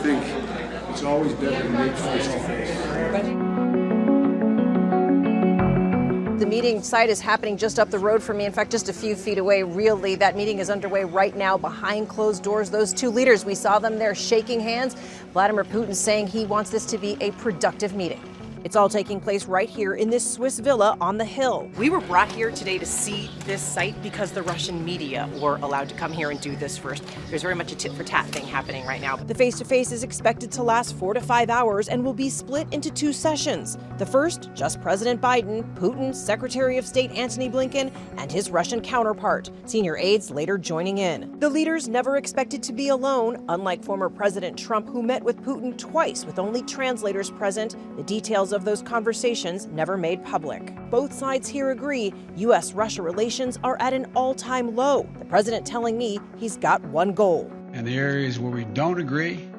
think it's always better to meet face to face. The meeting site is happening just up the road from me. In fact, just a few feet away, really. That meeting is underway right now behind closed doors. Those two leaders, we saw them there shaking hands. Vladimir Putin saying he wants this to be a productive meeting. It's all taking place right here in this Swiss villa on the hill. We were brought here today to see this site because the Russian media were allowed to come here and do this first. There's very much a tit-for-tat thing happening right now. The face-to-face is expected to last 4 to 5 hours and will be split into 2 sessions. The first, just President Biden, Putin's Secretary of State Antony Blinken, and his Russian counterpart. Senior aides later joining in. The leaders never expected to be alone, unlike former President Trump, who met with Putin twice with only translators present. The details of those conversations never made public. Both sides here agree U.S.-Russia relations are at an all-time low. The president telling me he's got one goal. And the areas where we don't agree,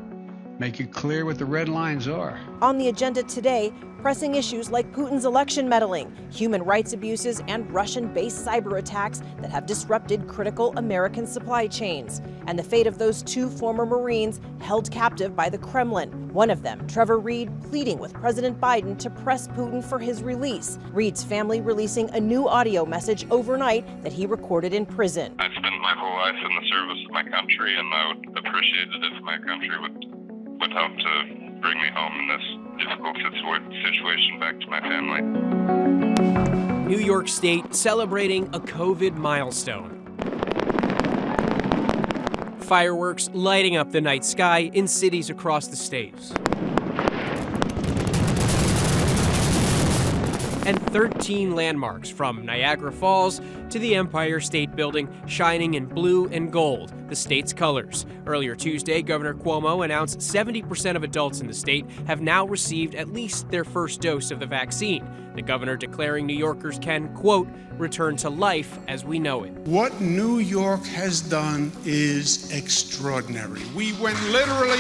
make it clear what the red lines are. On the agenda today, pressing issues like Putin's election meddling, human rights abuses, and Russian-based cyber attacks that have disrupted critical American supply chains, and the fate of those 2 former Marines held captive by the Kremlin. One of them, Trevor Reed, pleading with President Biden to press Putin for his release. Reed's family releasing a new audio message overnight that he recorded in prison. I spent my whole life in the service of my country, and I would appreciate it if my country would help to bring me home in this difficult situation back to my family. New York State celebrating a COVID milestone. Fireworks lighting up the night sky in cities across the state. And 13 landmarks from Niagara Falls to the Empire State Building shining in blue and gold, the state's colors. Earlier Tuesday, Governor Cuomo announced 70% of adults in the state have now received at least their first dose of the vaccine. The governor declaring New Yorkers can, quote, return to life as we know it. What New York has done is extraordinary. We went literally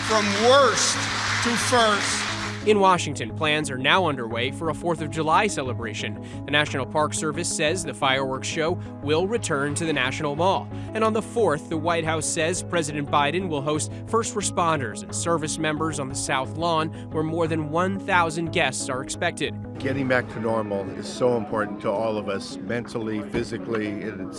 from worst to first. In Washington, plans are now underway for a 4th of July celebration. The National Park Service says the fireworks show will return to the National Mall. And on the 4th, the White House says President Biden will host first responders and service members on the South Lawn, where more than 1,000 guests are expected. Getting back to normal is so important to all of us, mentally, physically, and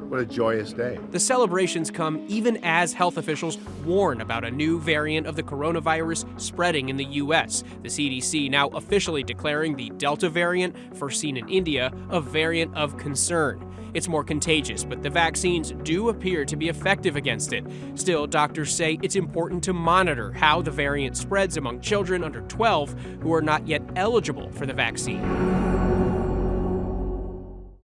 what a joyous day. The celebrations come even as health officials warn about a new variant of the coronavirus spreading in the U.S. The CDC now officially declaring the Delta variant, first seen in India, a variant of concern. It's more contagious, but the vaccines do appear to be effective against it. Still, doctors say it's important to monitor how the variant spreads among children under 12 who are not yet eligible for the vaccine.